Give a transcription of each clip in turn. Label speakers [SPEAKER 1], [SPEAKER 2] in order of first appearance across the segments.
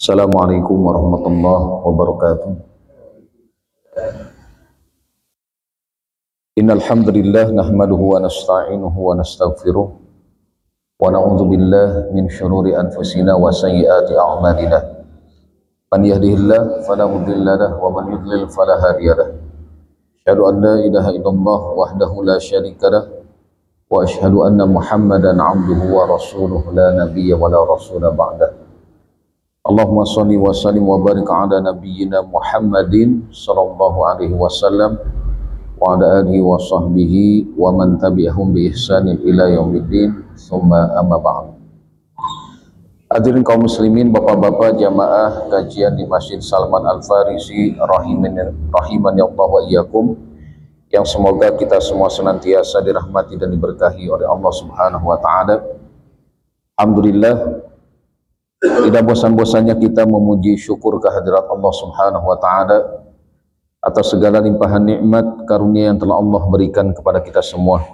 [SPEAKER 1] Assalamualaikum warahmatullahi wabarakatuh. Innal hamdalillah nahmaduhu wa nasta'inuhu wa nastaghfiruh wa na'udzu billahi min shururi anfusina wa sayyiati a'malina. Man yahdihillahu fala mudilla lahu wa man yudlil fala hadiya lahu. Asyhadu an la ilaha illallah wahdahu la syarika lahu wa asyhadu anna Muhammadan 'abduhu wa rasuluhu la nabiyya wa la rasula ba'dahu. Allahumma salli wa sallim wa barik ala nabiyyina Muhammadin sallallahu alaihi wasallam wa ala alihi wa sahbihi wa man tabi'ahum bi ihsanin ila yaumiddin summa amma ba'd. Hadirin kaum muslimin, bapak-bapak jamaah kajian di Masjid Salman Al-Farisi rahimani Allah wa iyyakum, yang semoga kita semua senantiasa dirahmati dan diberkahi oleh Allah Subhanahu wa taala. Alhamdulillah, tidak bosan-bosannya kita memuji syukur kehadirat Allah Subhanahu wa taala atas segala limpahan nikmat karunia yang telah Allah berikan kepada kita semua.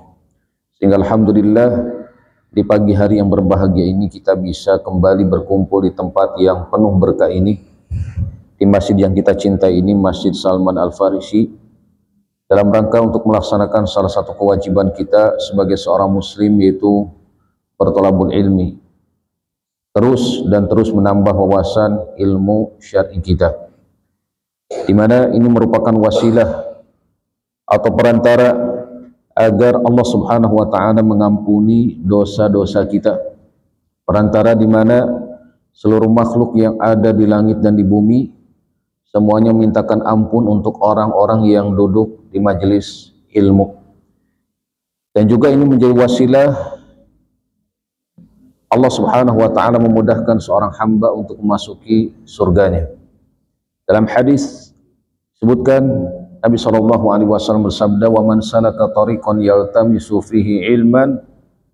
[SPEAKER 1] Sehingga alhamdulillah di pagi hari yang berbahagia ini kita bisa kembali berkumpul di tempat yang penuh berkah ini, di masjid yang kita cintai ini, Masjid Salman Al-Farisi, dalam rangka untuk melaksanakan salah satu kewajiban kita sebagai seorang muslim, yaitu bertolabul ilmi, terus menambah wawasan ilmu syar'i kita, di mana ini merupakan wasilah atau perantara agar Allah Subhanahu wa taala mengampuni dosa-dosa kita, perantara di mana seluruh makhluk yang ada di langit dan di bumi semuanya memintakan ampun untuk orang-orang yang duduk di majelis ilmu. Dan juga ini menjadi wasilah Allah Subhanahu wa ta'ala memudahkan seorang hamba untuk memasuki surganya. Dalam hadis sebutkan Nabi SAW bersabda, "Wa man salaka tariqan yaltamisu fihi ilman,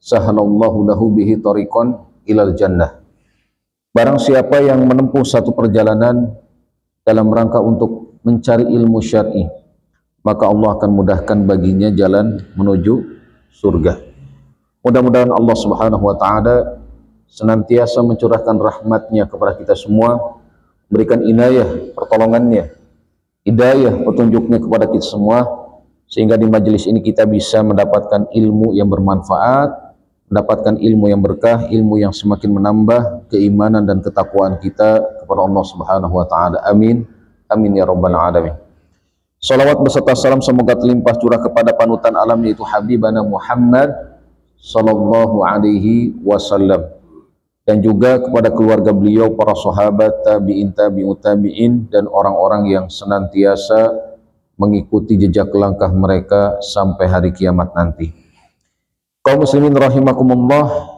[SPEAKER 1] sahalallahu lahu bihi tariqan ilal jannah." Barang siapa yang menempuh satu perjalanan dalam rangka untuk mencari ilmu syar'i, maka Allah akan mudahkan baginya jalan menuju surga. Mudah-mudahan Allah Subhanahu wa ta'ala senantiasa mencurahkan rahmatnya kepada kita semua, berikan inayah pertolongannya, hidayah petunjuknya kepada kita semua, sehingga di majelis ini kita bisa mendapatkan ilmu yang bermanfaat, mendapatkan ilmu yang berkah, ilmu yang semakin menambah keimanan dan ketakwaan kita kepada Allah Subhanahu wa ta'ala. Amin, amin ya rabbal alamin. Salawat beserta salam semoga terlimpah curah kepada panutan alam, yaitu Habibana Muhammad sallallahu alaihi wasallam, dan juga kepada keluarga beliau, para sahabat, tabi'in, tabi'ut tabi'in, dan orang-orang yang senantiasa mengikuti jejak langkah mereka sampai hari kiamat nanti. Kaum muslimin rahimakumullah,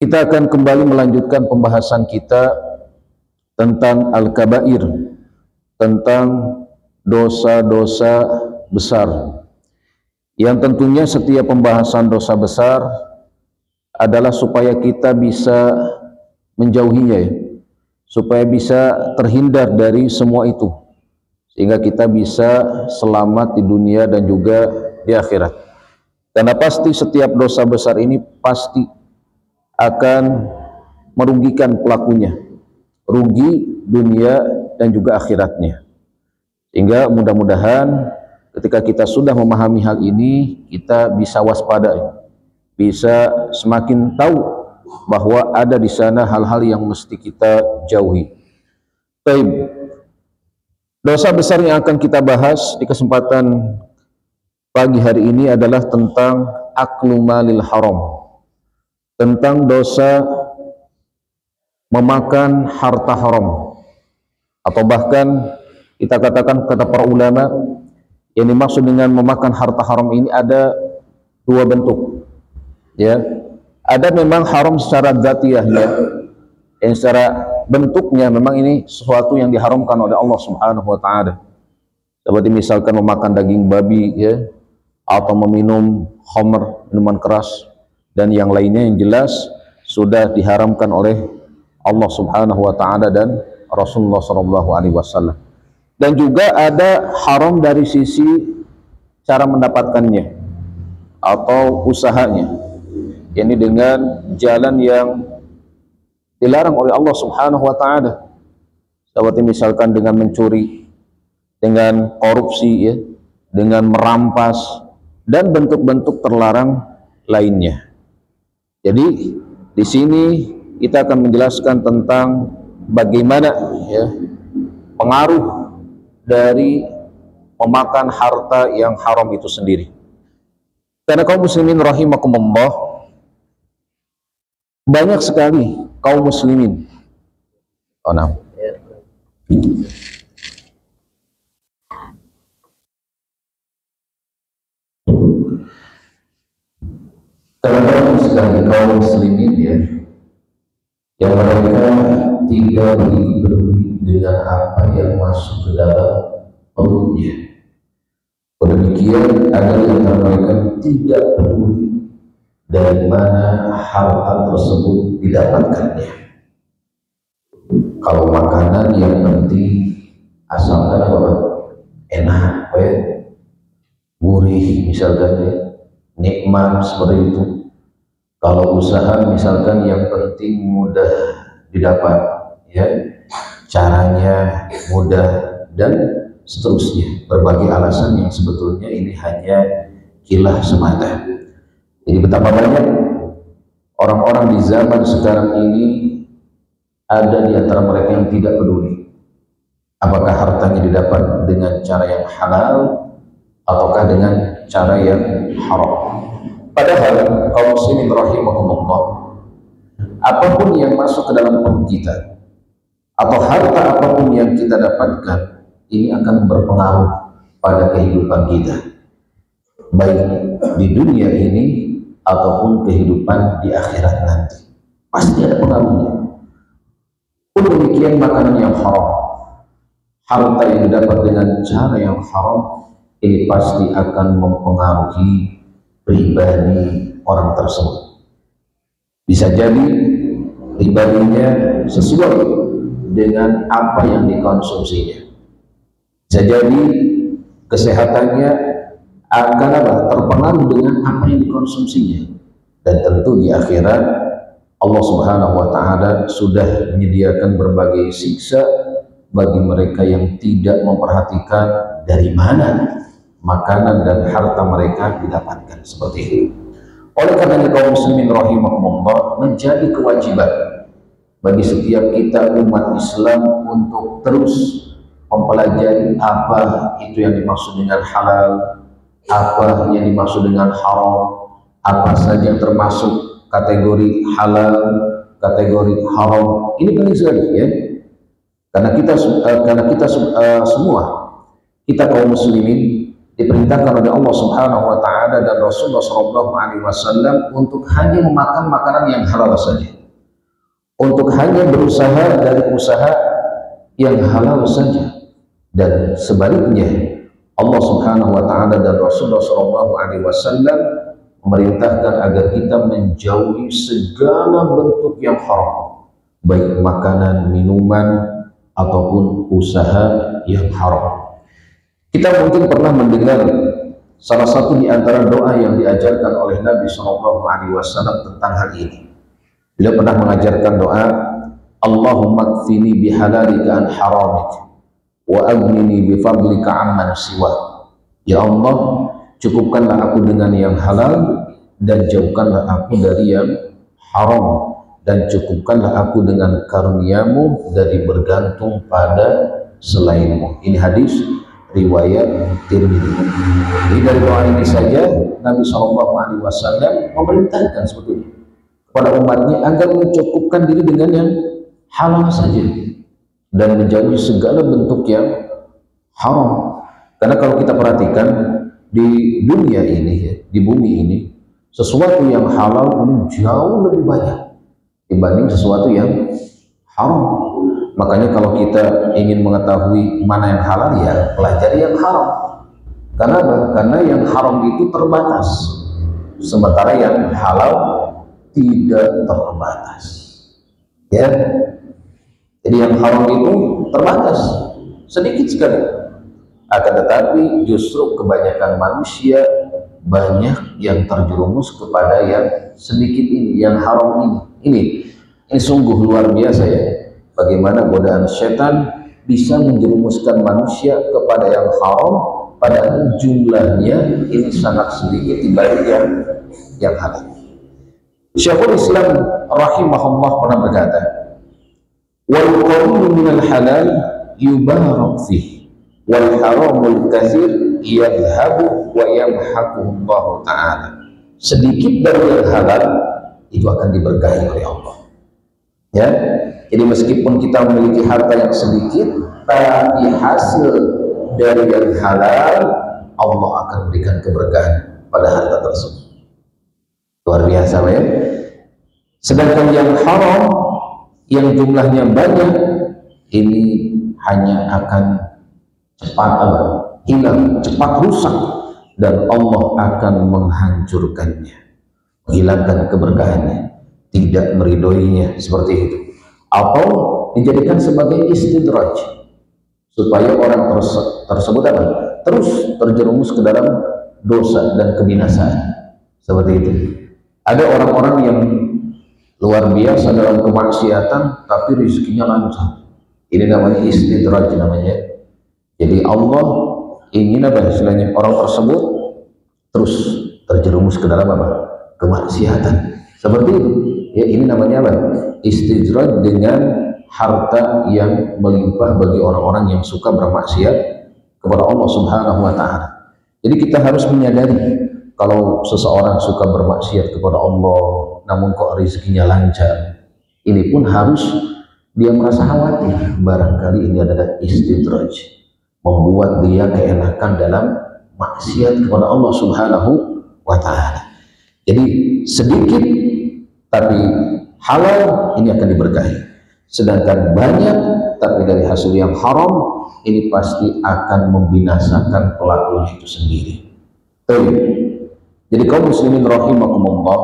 [SPEAKER 1] kita akan kembali melanjutkan pembahasan kita tentang al-kabair, tentang dosa-dosa besar, yang tentunya setiap pembahasan dosa besar adalah supaya kita bisa menjauhinya, ya, supaya bisa terhindar dari semua itu, sehingga kita bisa selamat di dunia dan juga di akhirat. Karena pasti setiap dosa besar ini pasti akan merugikan pelakunya, rugi dunia dan juga akhiratnya. Sehingga mudah-mudahan ketika kita sudah memahami hal ini, kita bisa waspada, bisa semakin tahu bahwa ada di sana hal-hal yang mesti kita jauhi. Baik, dosa besar yang akan kita bahas di kesempatan pagi hari ini adalah tentang aklu malil haram, tentang dosa memakan harta haram, atau bahkan kita katakan, kata para ulama, yang dimaksud dengan memakan harta haram ini ada dua bentuk. Ya, ada memang haram secara dzatiyahnya, yang secara bentuknya memang ini sesuatu yang diharamkan oleh Allah Subhanahu wa ta'ala, seperti misalkan memakan daging babi, ya, atau meminum khamr, minuman keras, dan yang lainnya yang jelas sudah diharamkan oleh Allah Subhanahu wa ta'ala dan Rasulullah SAW. Dan juga ada haram dari sisi cara mendapatkannya atau usahanya, yakni dengan jalan yang dilarang oleh Allah Subhanahu wa taala. Seperti misalkan dengan mencuri, dengan korupsi ya, dengan merampas dan bentuk-bentuk terlarang lainnya. Jadi di sini kita akan menjelaskan tentang bagaimana ya pengaruh dari memakan harta yang haram itu sendiri. Karena kaum muslimin rahimakumullah, banyak sekali kaum muslimin. Oh, nah. Terdapat sekali kaum muslimin ya, yang mereka tidak begitu peduli dengan apa yang masuk ke dalam perutnya. Demikian ada di antara mereka tidak peduli dari mana harta tersebut didapatkannya. Kalau makanan yang penting asalkan apa? Enak, gurih misalkan ya, nikmat seperti itu. Kalau usaha misalkan yang penting mudah didapat, ya, caranya mudah dan seterusnya. Berbagai alasan yang sebetulnya ini hanya kilah semata. Jadi betapa banyak orang-orang di zaman sekarang ini ada di antara mereka yang tidak peduli apakah hartanya didapat dengan cara yang halal ataukah dengan cara yang haram. Padahal kaum muslimin rahimahumullah, apapun yang masuk ke dalam perut kita atau harta apapun yang kita dapatkan, ini akan berpengaruh pada kehidupan kita, baik di dunia ini ataupun kehidupan di akhirat nanti. Pasti ada pengaruhnya. Pun demikian makanan yang haram, harta yang didapat dengan cara yang haram, ini pasti akan mempengaruhi pribadi orang tersebut. Bisa jadi pribadinya sesuai dengan apa yang dikonsumsinya. Bisa jadi kesehatannya akan terpengaruh dengan apa yang dikonsumsinya. Dan tentu di akhirat Allah Subhanahu wa taala sudah menyediakan berbagai siksa bagi mereka yang tidak memperhatikan dari mana makanan dan harta mereka didapatkan seperti itu. Oleh karena kaum muslimin rahimahumullah, menjadi kewajiban bagi setiap kita umat Islam untuk terus mempelajari apa itu yang dimaksud dengan halal, apa yang dimaksud dengan haram, apa saja yang termasuk kategori halal, kategori haram. Ini penting sekali ya, karena kita semua, kita kaum muslimin diperintahkan oleh Allah Subhanahu wa taala dan Rasulullah sallallahu alaihi wasallam untuk hanya memakan makanan yang halal saja. Untuk hanya berusaha dari usaha yang halal saja. Dan sebaliknya, Allah Subhanahu wa taala dan Rasulullah sallallahu alaihi wasallam memerintahkan agar kita menjauhi segala bentuk yang haram, baik makanan, minuman ataupun usaha yang haram. Kita mungkin pernah mendengar salah satu di antara doa yang diajarkan oleh Nabi Shallallahu Alaihi Wasallam tentang hal ini. Beliau pernah mengajarkan doa, Allahumma kfini bihalalika an haramik, wa aghnini bifadlika amman siwa. Ya Allah, cukupkanlah aku dengan yang halal dan jauhkanlah aku dari yang haram, dan cukupkanlah aku dengan karuniamu dari bergantung pada selainmu. Ini hadis riwayat Tirmidzi. Jadi dari doa ini saja Nabi Shallallahu Alaihi Wasallam memerintahkan sebetulnya kepada umatnya agar mencukupkan diri dengan yang halal saja dan menjauhi segala bentuk yang haram. Karena kalau kita perhatikan di dunia ini, ya, di bumi ini, sesuatu yang halal ini jauh lebih banyak dibanding sesuatu yang haram. Makanya kalau kita ingin mengetahui mana yang halal, ya pelajari yang haram. Karena apa? Karena yang haram itu terbatas, sementara yang halal tidak terbatas. Ya, jadi yang haram itu terbatas, sedikit sekali. Akan tetapi justru kebanyakan manusia banyak yang terjerumus kepada yang sedikit ini, yang haram ini. Ini sungguh luar biasa ya, bagaimana godaan setan bisa menjerumuskan manusia kepada yang haram, padahal jumlahnya ini sangat sedikit dibanding yang halal. Syekhul Islam rahimahullah pernah berkata, wal qalil minal halal yubarak fih, wal haramul katsir yadhhabu wa yamhaquhu Allah Ta'ala. Sedikit dari yang halal itu akan diberkahi oleh Allah. Ya, jadi meskipun kita memiliki harta yang sedikit, tapi hasil dari yang halal, Allah akan berikan keberkahan pada harta tersebut. Luar biasa ya. Sedangkan yang haram, yang jumlahnya banyak, ini hanya akan cepat hilang, cepat rusak, dan Allah akan menghancurkannya, menghilangkan keberkahannya, tidak meridhoinya seperti itu, atau dijadikan sebagai istidraj supaya orang tersebut terus terjerumus ke dalam dosa dan kebinasaan seperti itu. Ada orang-orang yang luar biasa dalam kemaksiatan tapi rezekinya lancar, ini namanya istidraj namanya. Jadi Allah ingin istilahnya orang tersebut terus terjerumus ke dalam kemaksiatan seperti itu ya. Ini namanya istidraj dengan harta yang melimpah bagi orang-orang yang suka bermaksiat kepada Allah Subhanahu wa Ta'ala. Jadi kita harus menyadari kalau seseorang suka bermaksiat kepada Allah namun kok rezekinya lancar, ini pun harus dia merasa khawatir, barangkali ini adalah istidraj, membuat dia keenakan dalam maksiat kepada Allah Subhanahu wa Ta'ala. Jadi sedikit tapi halal ini akan diberkahi, sedangkan banyak tapi dari hasil yang haram ini pasti akan membinasakan pelakunya itu sendiri. Jadi kaum muslimin rahimakumullah,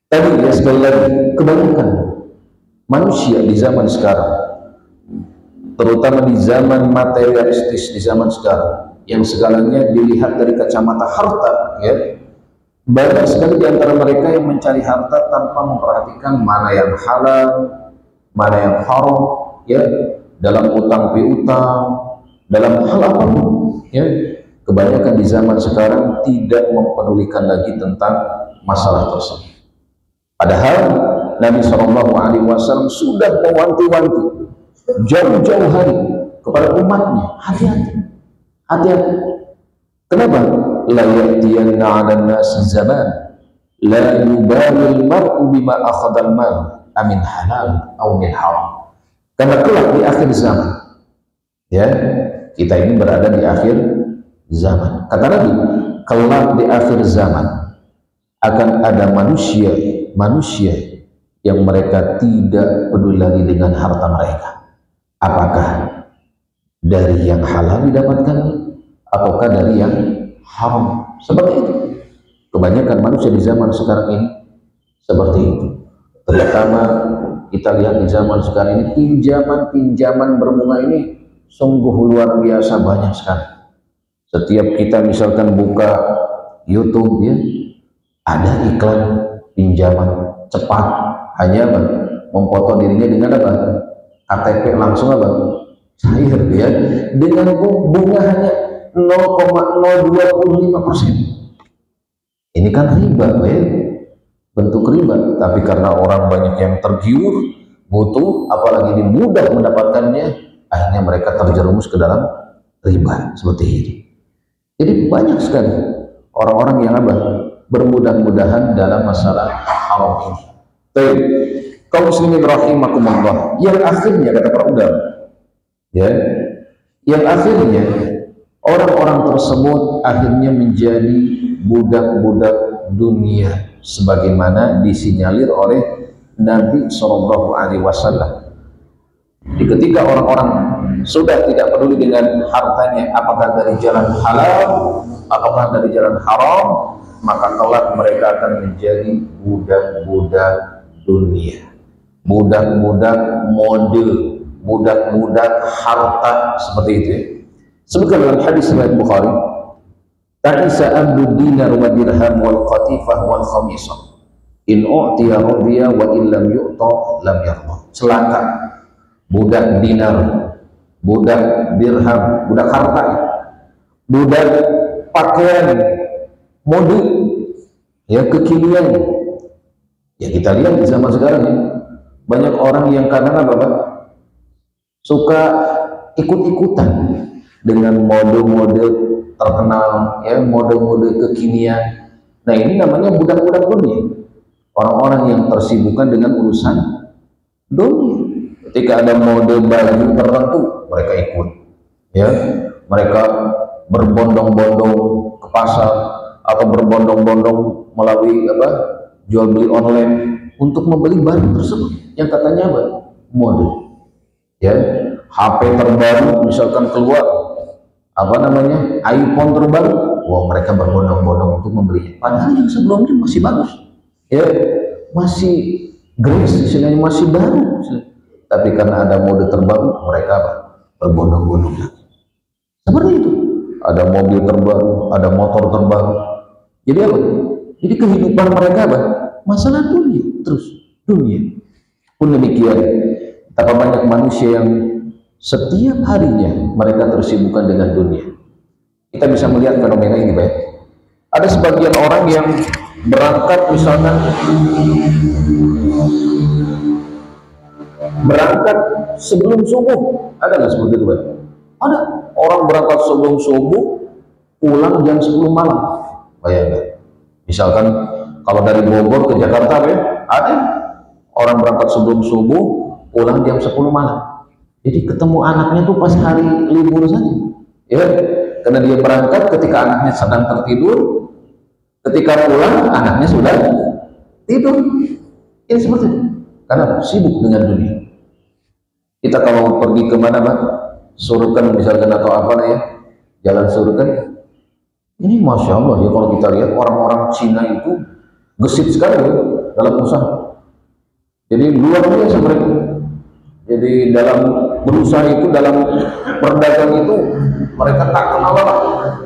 [SPEAKER 1] tadi ya sekali lagi, kebanyakan manusia di zaman sekarang, terutama di zaman materialistis di zaman sekarang, yang segalanya dilihat dari kacamata harta ya, banyak sekali di antara mereka yang mencari harta tanpa memperhatikan mana yang halal, mana yang haram ya, dalam utang piutang, dalam hal apapun ya. Kebanyakan di zaman sekarang tidak mempedulikan lagi tentang masalah tersebut. Padahal Nabi SAW sudah mewanti-wanti jauh-jauh hari kepada umatnya, hati-hati. Kenapa? La ya'tiyanna 'alan nasi zaman la yubalil mar'u bima akhadal mal amin halal aw min haram. Karena kelak di akhir zaman ya, kita ini berada di akhir zaman. Kata Nabi, kelak di akhir zaman akan ada manusia yang mereka tidak peduli lagi dengan harta mereka, apakah dari yang halal didapatkan ataukah dari yang haram. Seperti itu kebanyakan manusia di zaman sekarang ini, seperti itu. Terutama kita lihat di zaman sekarang ini, pinjaman berbunga ini sungguh luar biasa banyak sekali. Setiap kita misalkan buka YouTube ya, ada iklan pinjaman cepat, hanya memfoto dirinya dengan KTP langsung cair ya, dengan bunga hanya 0,025%. Ini kan riba ya, bentuk riba. Tapi karena orang banyak yang tergiur, butuh, apalagi ini mudah mendapatkannya, akhirnya mereka terjerumus ke dalam riba seperti ini. Jadi banyak sekali orang-orang yang bermudah-mudahan dalam masalah haram ini. Baik, kaum muslimin rahimakumullah, yang akhirnya kata para ulama ya, yang akhirnya orang-orang tersebut akhirnya menjadi budak-budak dunia sebagaimana disinyalir oleh Nabi SAW. Ketika orang-orang sudah tidak peduli dengan hartanya, apakah dari jalan halal apakah dari jalan haram, maka kelak mereka akan menjadi budak-budak dunia, budak-budak mode, budak-budak harta seperti itu ya. Sebutkan dalam hadis riwayat Bukhari, ta'isa abdud dinar wa dirham wal qatifah wal khamisah In u'tiya radiya wa illam yu'ta lam yarda. Celaka budak dinar, budak dirham, budak harta, budak pakaian, mode, ya kekinian. Ya kita lihat di zaman sekarang ya, banyak orang yang kadang apa Pak? Suka ikut-ikutan dengan mode-mode terkenal, ya mode-mode kekinian. Nah ini namanya budak-budak dunia, orang-orang yang tersibukkan dengan urusan dunia. Ketika ada mode baju tertentu, mereka ikut, ya mereka berbondong-bondong ke pasar atau berbondong-bondong melalui apa jual beli online untuk membeli barang tersebut yang katanya apa mode, ya HP terbaru misalkan keluar apa namanya iPhone terbaru, wah mereka berbondong-bondong untuk membelinya, padahal yang sebelumnya masih bagus, ya masih grace, istilahnya masih baru, tapi karena ada mode terbaru mereka apa berbondong-bondong lagi. Seperti itu, ada mobil terbaru, ada motor terbaru. Jadi apa? Jadi kehidupan mereka apa? Masalah dunia, terus dunia. Pun demikian, betapa banyak manusia yang setiap harinya mereka tersibukkan dengan dunia. Kita bisa melihat fenomena ini Pak. Ada sebagian orang yang berangkat misalkan berangkat sebelum subuh, ada nggak seperti itu Pak? Ada orang berangkat sebelum subuh, pulang jam 10 malam. Bayangkan, misalkan kalau dari Bogor ke Jakarta ya, ada orang berangkat sebelum subuh, pulang jam 10 malam. Jadi ketemu anaknya tuh pas hari libur saja, ya, karena dia berangkat ketika anaknya sedang tertidur, ketika pulang anaknya sudah tidur. Ini seperti itu, karena sibuk dengan dunia. Kita kalau pergi kemana Pak? Surken misalkan atau apa ya, jalan surken, ini Masya Allah ya, kalau kita lihat orang-orang Cina itu gesit sekali ya, dalam usaha. Jadi luar biasa mereka. Jadi dalam berusaha itu, dalam berdagang itu mereka tak kenal apa,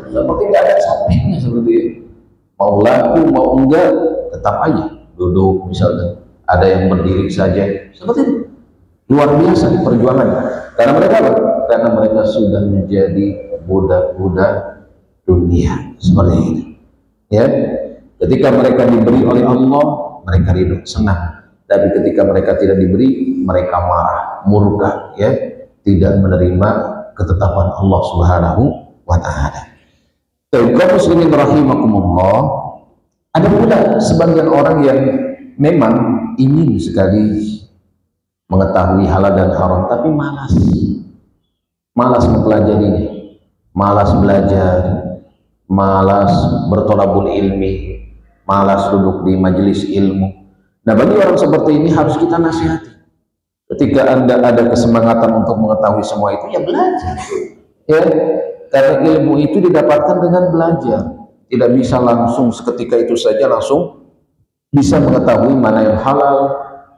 [SPEAKER 1] seperti nggak ada capeknya seperti itu. Mau laku mau enggak tetap aja duduk misalkan, ada yang berdiri saja seperti itu. Luar biasa perjuangan, karena mereka apa? Karena mereka sudah menjadi budak-budak dunia seperti itu. Ya, ketika mereka diberi oleh Allah, mereka ridho, senang. Tapi ketika mereka tidak diberi, mereka marah, murka, ya, tidak menerima ketetapan Allah Subhanahu wa Ta'ala. Kaum muslimin rahimakumullah, ada pula sebagian orang yang memang ingin sekali mengetahui halal dan haram, tapi malas mempelajarinya, malas belajar, malas bertolabul ilmi, malas duduk di majelis ilmu. Nah bagi orang seperti ini harus kita nasihati. Ketika Anda ada kesemangatan untuk mengetahui semua itu, ya belajar, ya, karena ilmu itu didapatkan dengan belajar. Tidak bisa langsung seketika itu saja langsung bisa mengetahui mana yang halal,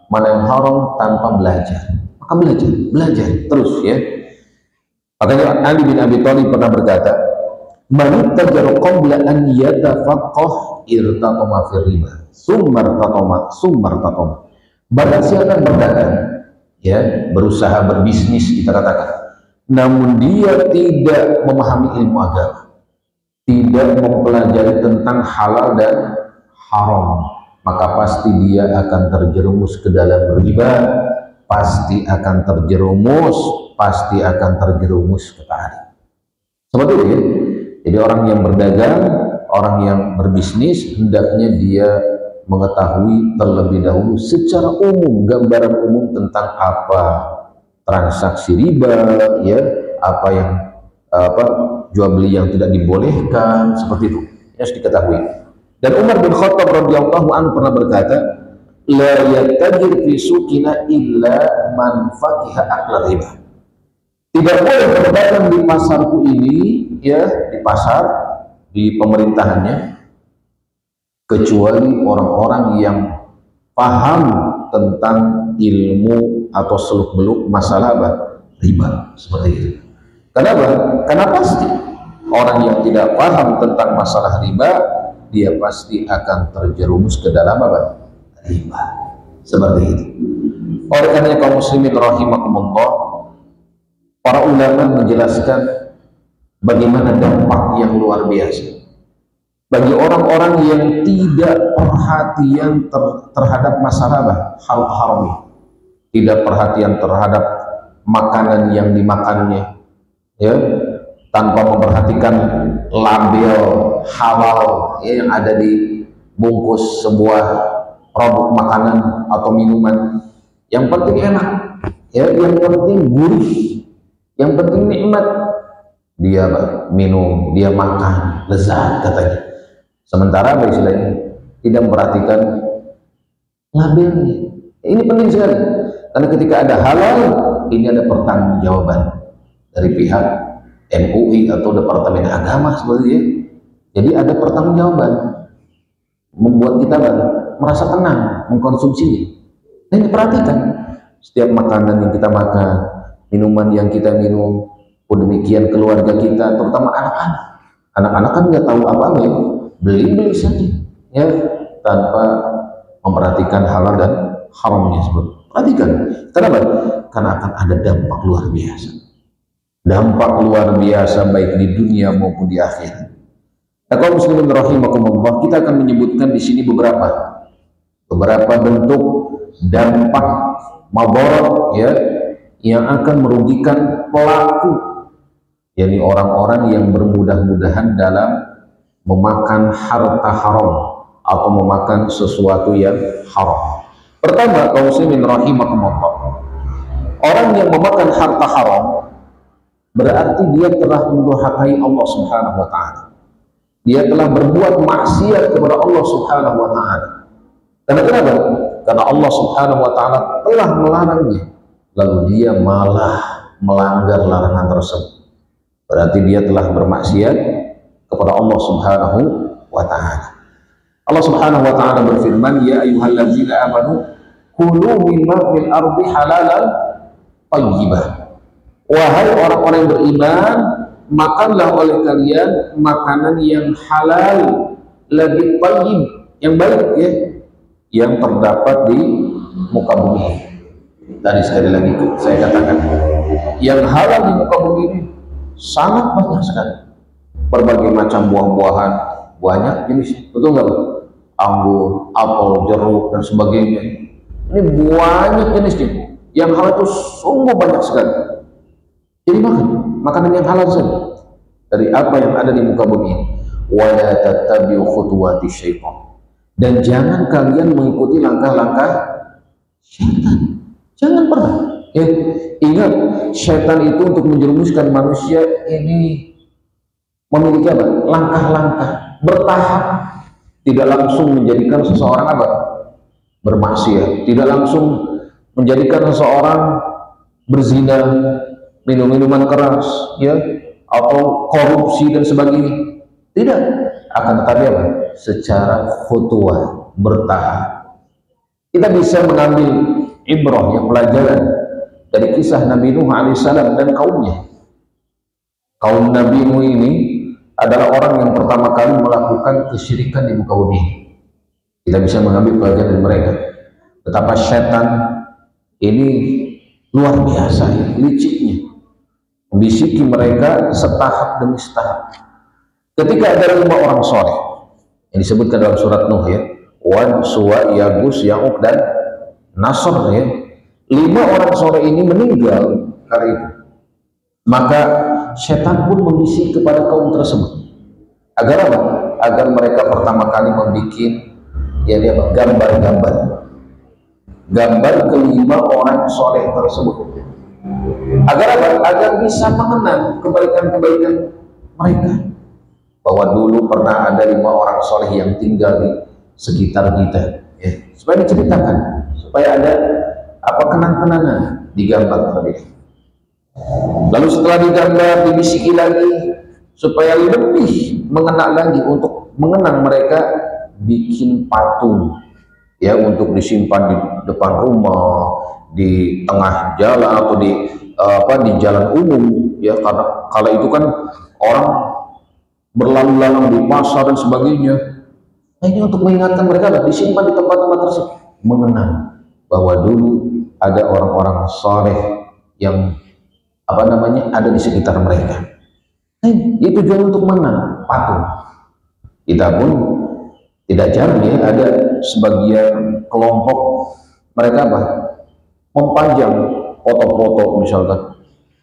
[SPEAKER 1] mana yang haram tanpa belajar. Maka belajar terus ya. Makanya Ali bin Abi Thalib pernah berkata, "Man tajaru qabla an yatafaqqah irtaqama fi riba, summartaqama." Barang siapa yang berdagang, ya, berusaha berbisnis kita katakan, namun dia tidak memahami ilmu agama, tidak mempelajari tentang halal dan haram, maka pasti dia akan terjerumus ke dalam riba, pasti akan terjerumus ke tarik. Seperti itu ya. Jadi orang yang berdagang, orang yang berbisnis, hendaknya dia mengetahui terlebih dahulu secara umum, gambaran umum tentang apa transaksi riba, ya, apa yang jual beli yang tidak dibolehkan, seperti itu. Ini harus diketahui. Dan Umar bin Khattab radhiyallahu anhu pernah berkata, la yatajir fi suqina illa man faqiha akla riba. Tidak boleh berdagang di pasarku ini, ya, di pasar, di pemerintahannya, kecuali orang-orang yang paham tentang ilmu atau seluk-beluk masalah apa? Riba, seperti itu. Kenapa? Karena pasti orang yang tidak paham tentang masalah riba, dia pasti akan terjerumus ke dalam apa? riba. Seperti itu. Oleh karena kaum muslimin rahimakumullah, para ulama menjelaskan bagaimana dampak yang luar biasa bagi orang-orang yang tidak perhatian terhadap masalah hal haram, tidak perhatian terhadap makanan yang dimakannya, ya, tanpa memperhatikan label halal ya, yang ada di bungkus sebuah produk makanan atau minuman. Yang penting enak, ya, yang penting gurih, yang penting nikmat. Dia minum, dia makan, lezat katanya. Sementara apa istilahnya? Tidak memperhatikan labelnya. Ini penting sekali, karena ketika ada halal, ini ada pertanggungjawaban dari pihak MUI atau Departemen Agama seperti itu. Jadi ada pertanggungjawaban, membuat kita merasa tenang mengkonsumsinya. Dan diperhatikan setiap makanan yang kita makan, minuman yang kita minum, pun demikian keluarga kita, terutama anak-anak. Anak-anak kan nggak tahu apa-apa ya, beli-beli saja, ya, tanpa memperhatikan halal dan haramnya. Perhatikan, kenapa? Karena akan ada dampak luar biasa. Dampak luar biasa baik di dunia maupun di akhirat. Nah, kaum muslimin rahimakumullah, kita akan menyebutkan di sini beberapa bentuk dampak madharat ya, yang akan merugikan pelaku, yakni orang-orang yang bermudah-mudahan dalam memakan harta haram atau memakan sesuatu yang haram. Pertama, kaum muslimin rahimakumullah, orang yang memakan harta haram berarti dia telah mendurhakai Allah Subhanahu wa taala. Dia telah berbuat maksiat kepada Allah Subhanahu wa taala. Karena kenapa? Karena Allah Subhanahu wa taala telah melarangnya, lalu dia malah melanggar larangan tersebut. Berarti dia telah bermaksiat kepada Allah Subhanahu wa taala. Allah Subhanahu wa taala berfirman, "Ya ayyuhalladzina amanu kulu mimma fil ardi halalan thayyibah." Wahai orang-orang yang beriman, makanlah oleh kalian makanan yang halal, lagi thayyib, yang baik ya, yang terdapat di muka bumi. Tadi sekali lagi saya katakan, yang halal di muka bumi ini sangat banyak sekali. Berbagai macam buah-buahan, banyak jenis, betul nggak? Anggur, apel, jeruk dan sebagainya. Ini banyak jenisnya. Yang halal itu sungguh banyak sekali. Jadi makanan yang halal saja dari apa yang ada di muka bumi ini. Wa la tattabi'u khutuwati syaitan. Dan jangan kalian mengikuti langkah-langkah syaitan. Jangan pernah. Ya, ingat, syaitan itu untuk menjerumuskan manusia ini memiliki apa? Langkah-langkah bertahap. Tidak langsung menjadikan seseorang apa? Bermaksiat. Tidak langsung menjadikan seseorang berzina, minum minuman keras, ya, atau korupsi dan sebagainya. Tidak. Akan tetapi apa? Secara khutuwah, bertahap. Kita bisa mengambil ibrah, yang pelajaran dari kisah Nabi Nuh alaihissalam dan kaumnya. Kaum Nabi Nuh ini adalah orang yang pertama kali melakukan kesyirikan di muka bumi. Kita bisa mengambil pelajaran dari mereka. Betapa setan ini luar biasa ya, liciknya, membisiki mereka setahap demi setahap. Ketika ada 5 orang soleh yang disebutkan dalam surat Nuh ya, Wan, Suwa, Yagus, Ya'uq dan Nasr ya, 5 orang soleh ini meninggal kali itu. Maka setan pun membisik kepada kaum tersebut agar apa? Agar mereka pertama kali membuat ya, gambar kelima orang soleh tersebut, agar apa? Agar bisa mengenang kebaikan-kebaikan mereka, bahwa dulu pernah ada 5 orang soleh yang tinggal di sekitar kita ya, supaya diceritakan, supaya ada apa, kenang-kenangan, digambar terlebih. Lalu setelah digambar, dibisiki lagi supaya lebih mengenal lagi. Untuk mengenang mereka, bikin patung ya, untuk disimpan di depan rumah, di tengah jalan atau di jalan umum ya, karena kala itu kan orang berlalu-lalang di pasar dan sebagainya. Nah, ini untuk mengingatkan mereka, disimpan di tempat-tempat tersebut. mengenang bahwa dulu ada orang-orang soleh yang ada di sekitar mereka. Itu tujuan untuk mengenang patung. Kita pun tidak jarang ya ada sebagian kelompok mereka mempanjang foto-foto misalkan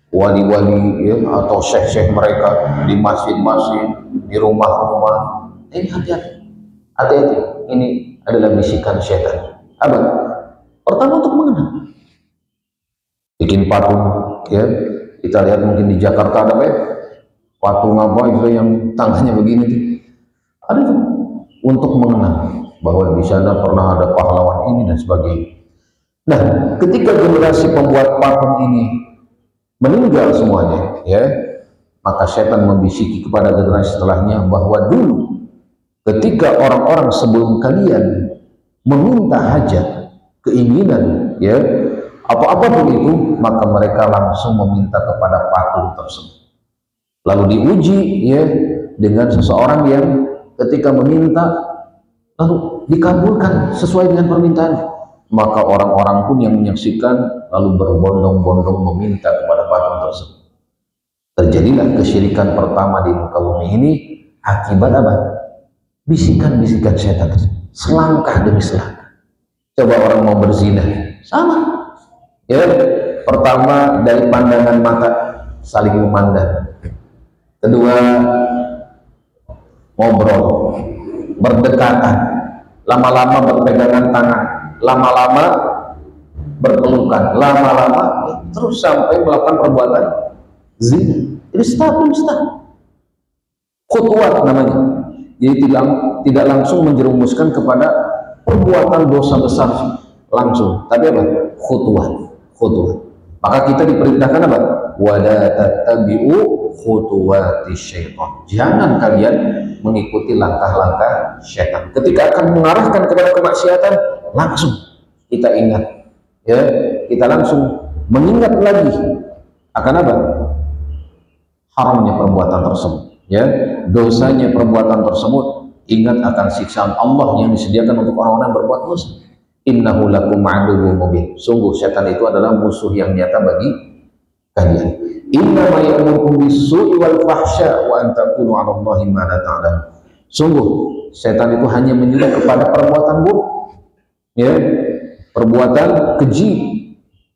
[SPEAKER 1] wali-wali ya, atau syekh-syekh mereka di masjid-masjid, di rumah-rumah. Ini hati-hati, ini adalah bisikan setan. Pertama untuk mengenang, bikin patung ya. Kita lihat mungkin di Jakarta ada patung itu yang tangannya begini tuh. Ada tuh untuk mengenang bahwa di sana pernah ada pahlawan ini dan sebagainya. Nah, ketika generasi pembuat patung ini meninggal semuanya, ya, maka setan membisiki kepada generasi setelahnya bahwa dulu ketika orang-orang sebelum kalian meminta hajat, keinginan, ya, apa-apapun itu, maka mereka langsung meminta kepada patung tersebut. Lalu diuji, ya, dengan seseorang yang ketika meminta lalu dikabulkan sesuai dengan permintaannya, maka orang-orang pun yang menyaksikan lalu berbondong-bondong meminta kepada patung tersebut. Terjadilah kesyirikan pertama di muka bumi ini akibat bisikan-bisikan setan, selangkah demi selangkah. Coba orang mau berzina, sama ya, pertama dari pandangan mata, saling memandang. Kedua, ngobrol, berdekatan, lama-lama berpegangan tangan, lama-lama berpelukan, lama-lama terus sampai melakukan perbuatan zina. Ini step khutwat namanya. Jadi tidak langsung menjerumuskan kepada perbuatan dosa besar langsung, tapi khutwat. Maka kita diperintahkan wala tattabi'u khutuwati syaitan. Jangan kalian mengikuti langkah-langkah syaitan. Ketika akan mengarahkan kepada kemaksiatan, langsung kita ingat, ya, kita langsung mengingat lagi akan haramnya perbuatan tersebut, ya, dosanya perbuatan tersebut. Ingat akan siksaan Allah yang disediakan untuk orang-orang yang berbuat dosa. Innahu lakum aduwwun mubin. Sungguh setan itu adalah musuh yang nyata bagi kalian. Inna ma ya'murukum bis-su'i wal fahsya wa an taqulu 'ala Allahi ma la ta'lamun. Sungguh setan itu hanya menyuruh kepada perbuatan buruk, ya, perbuatan keji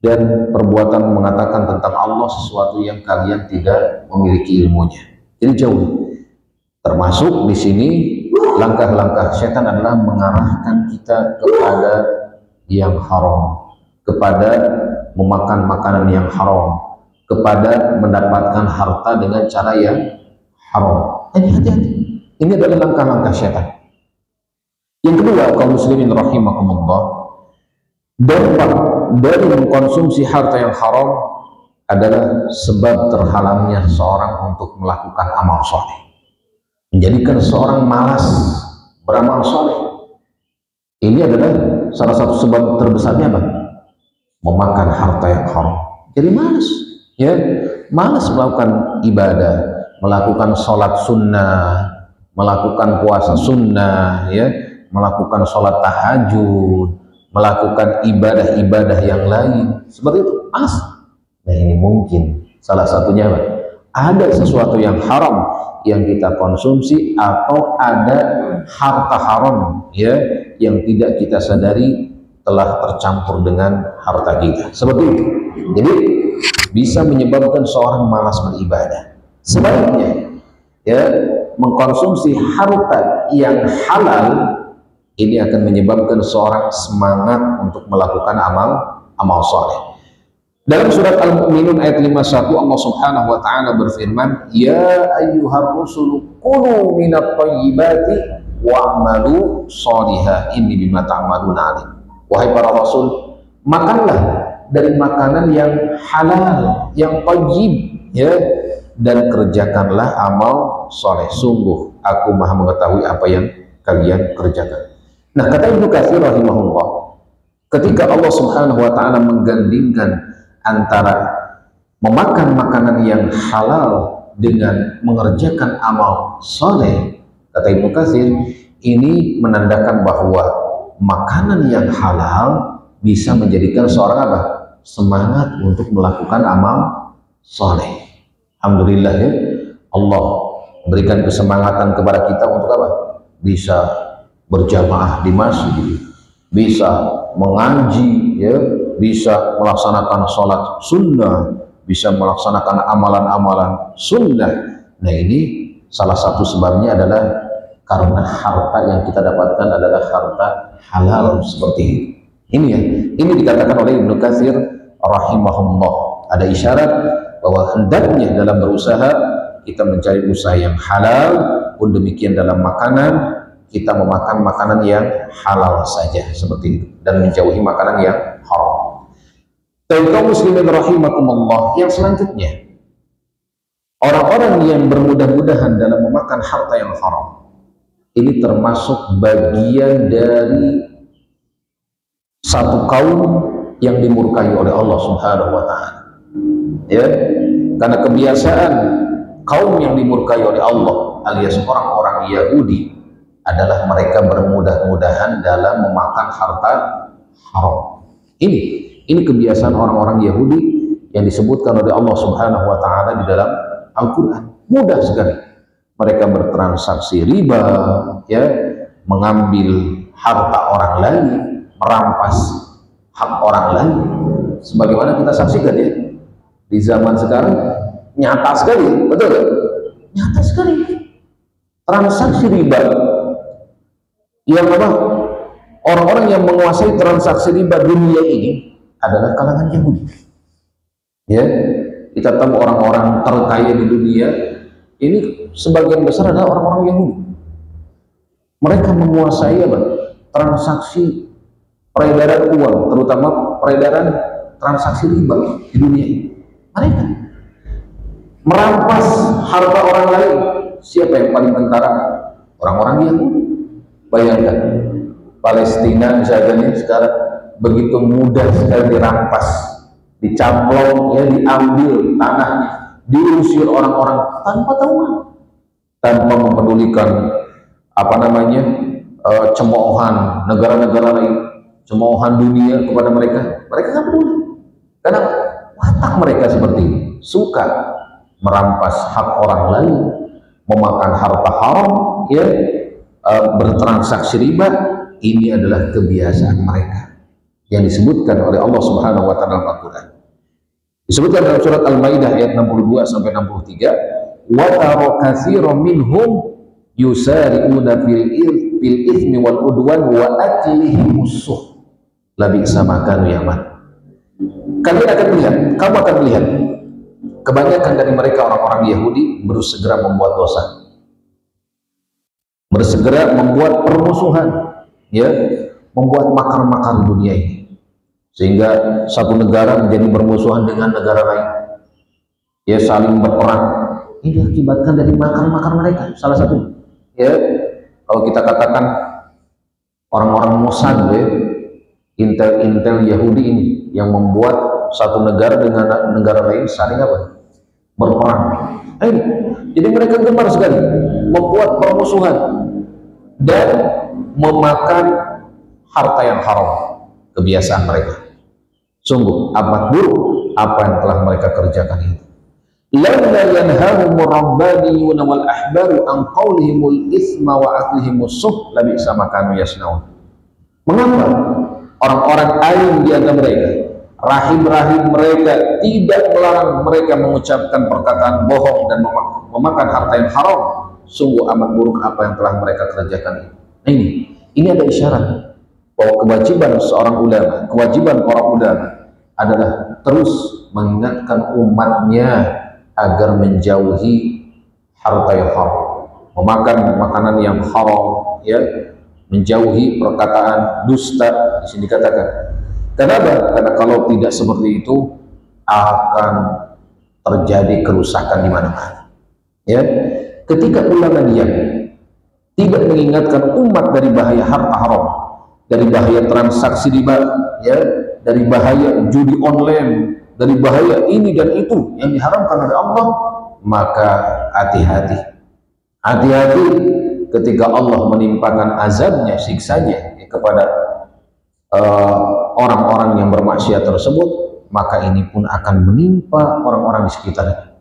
[SPEAKER 1] dan perbuatan mengatakan tentang Allah sesuatu yang kalian tidak memiliki ilmunya. Jadi jauh. Termasuk di sini langkah-langkah setan adalah mengarahkan kita kepada yang haram, kepada memakan makanan yang haram, kepada mendapatkan harta dengan cara yang haram. Hati-hati. Ini adalah langkah-langkah setan. Yang kedua, kaum muslimin rahimakumullah, dampak dari mengkonsumsi harta yang haram adalah sebab terhalangnya seorang untuk melakukan amal soleh, menjadikan seorang malas beramal soleh. Ini adalah salah satu sebab terbesarnya memakan harta yang haram. Jadi malas, ya, malas melakukan ibadah, melakukan sholat sunnah, melakukan puasa sunnah, ya, melakukan sholat tahajud, melakukan ibadah-ibadah yang lain seperti itu, malas. Nah, ini mungkin salah satunya ada sesuatu yang haram yang kita konsumsi, atau ada harta haram, ya, yang tidak kita sadari telah tercampur dengan harta kita. Seperti itu. Jadi bisa menyebabkan seorang malas beribadah. Sebaliknya, ya, mengkonsumsi harta yang halal ini akan menyebabkan seorang semangat untuk melakukan amal soleh. Dalam surat Al-Mu'minun ayat 51 Allah Subhanahu wa taala berfirman, "Ya ayyuhar rusulu kulu minat thayyibati wa'malu shalihan inni bima ta'maluna alim." Wahai para rasul, makanlah dari makanan yang halal, yang thayyib, ya, dan kerjakanlah amal soleh. Sungguh aku Maha mengetahui apa yang kalian kerjakan. Nah, kata Ibnu Katsir rahimahullah, ketika Allah Subhanahu wa taala menggandingkan antara memakan makanan yang halal dengan mengerjakan amal soleh, kata Ibnu Katsir, ini menandakan bahwa makanan yang halal bisa menjadikan seorang apa? Semangat untuk melakukan amal soleh. Alhamdulillah ya, Allah berikan kesemangatan kepada kita untuk apa? Bisa berjamaah di masjid, bisa mengaji ya, bisa melaksanakan sholat sunnah, bisa melaksanakan amalan-amalan sunnah. Nah, ini salah satu sebabnya adalah karena harta yang kita dapatkan adalah harta halal seperti ini. Ini ya, ini dikatakan oleh Ibnu Katsir rahimahullah. Ada isyarat bahwa hendaknya dalam berusaha kita mencari usaha yang halal, pun demikian dalam makanan kita memakan makanan yang halal saja seperti itu dan menjauhi makanan yang haram. Dan kaum muslimin rahimakumullah, yang selanjutnya orang-orang yang bermudah-mudahan dalam memakan harta yang haram, ini termasuk bagian dari satu kaum yang dimurkai oleh Allah Subhanahu wa Ta'ala. Ya, karena kebiasaan kaum yang dimurkai oleh Allah alias orang-orang Yahudi adalah mereka bermudah-mudahan dalam memakan harta haram. Ini kebiasaan orang-orang Yahudi yang disebutkan oleh Allah Subhanahu wa Ta'ala di dalam Al-Quran. Mudah sekali mereka bertransaksi riba, ya, mengambil harta orang lain, merampas hak orang lain. Sebagaimana kita saksikan ya di zaman sekarang, nyata sekali, betul kan? Nyata sekali transaksi riba yang apa? Orang-orang yang menguasai transaksi riba dunia ini adalah kalangan Yahudi. Ya, kita tahu orang-orang terkaya di dunia ini sebagian besar adalah orang-orang Yahudi. Mereka menguasai apa? Transaksi peredaran uang, terutama peredaran transaksi riba di dunia ini. Mereka merampas harta orang lain. Siapa yang paling kentara? Orang-orang Yahudi. Bayangkan, Palestina misalnya sekarang begitu mudah sekali dirampas, dicamplong, ya, diambil tanahnya, diusir orang-orang tanpa tahu, tanpa mempedulikan apa namanya cemoohan negara-negara lain, cemoohan dunia kepada mereka. Mereka nggak peduli karena watak mereka seperti ini, suka merampas hak orang lain, memakan harta haram, ya, bertransaksi riba. Ini adalah kebiasaan mereka yang disebutkan oleh Allah Subhanahu wa Ta'ala dalam Al-Quran. Disebutkan dalam surat Al-Maidah ayat 62 sampai 63, wa tara katsiran minhum yusari'una fil itsmi wal udwan wa aklihimus suh labi'sa ma kanu ya'malun. Kalian akan melihat, kamu akan melihat kebanyakan dari mereka orang-orang Yahudi bersegera membuat dosa, bersegera membuat permusuhan, ya, membuat makar-makar dunia ini, sehingga satu negara menjadi bermusuhan dengan negara lain, ya, saling berperang. Ini diakibatkan dari makar-makar mereka. Salah satu, ya, kalau kita katakan orang-orang Mossad, ya, intel Yahudi ini yang membuat satu negara dengan negara lain saling apa? Berperang. Jadi mereka gemar sekali membuat permusuhan dan memakan harta yang haram. Kebiasaan mereka. Sungguh amat buruk apa yang telah mereka kerjakan itu. Lamma yanhahumur rabbaniyuna wal ahbaru an qawlihimul itsma wa aklihimus suh labi'sa ma kanu yasnaun. Mengapa orang-orang alim di antara mereka, rahim-rahim mereka, tidak melarang mereka mengucapkan perkataan bohong dan memakan harta yang haram? Sungguh amat buruk apa yang telah mereka kerjakan. Ini ada isyarat bahwa kewajiban seorang ulama, kewajiban para ulama adalah terus mengingatkan umatnya agar menjauhi harta yang haram, memakan makanan yang haram, ya, menjauhi perkataan dusta. Di sini dikatakan. Kenapa? Karena kalau tidak seperti itu akan terjadi kerusakan di mana-mana. Ya, ketika ulama yang tidak mengingatkan umat dari bahaya harta haram, dari bahaya transaksi riba, ya, dari bahaya judi online, dari bahaya ini dan itu yang diharamkan oleh Allah, maka hati-hati. Hati-hati ketika Allah menimpakan azabnya, siksanya, kepada orang-orang yang bermaksiat tersebut, maka ini pun akan menimpa orang-orang di sekitarnya.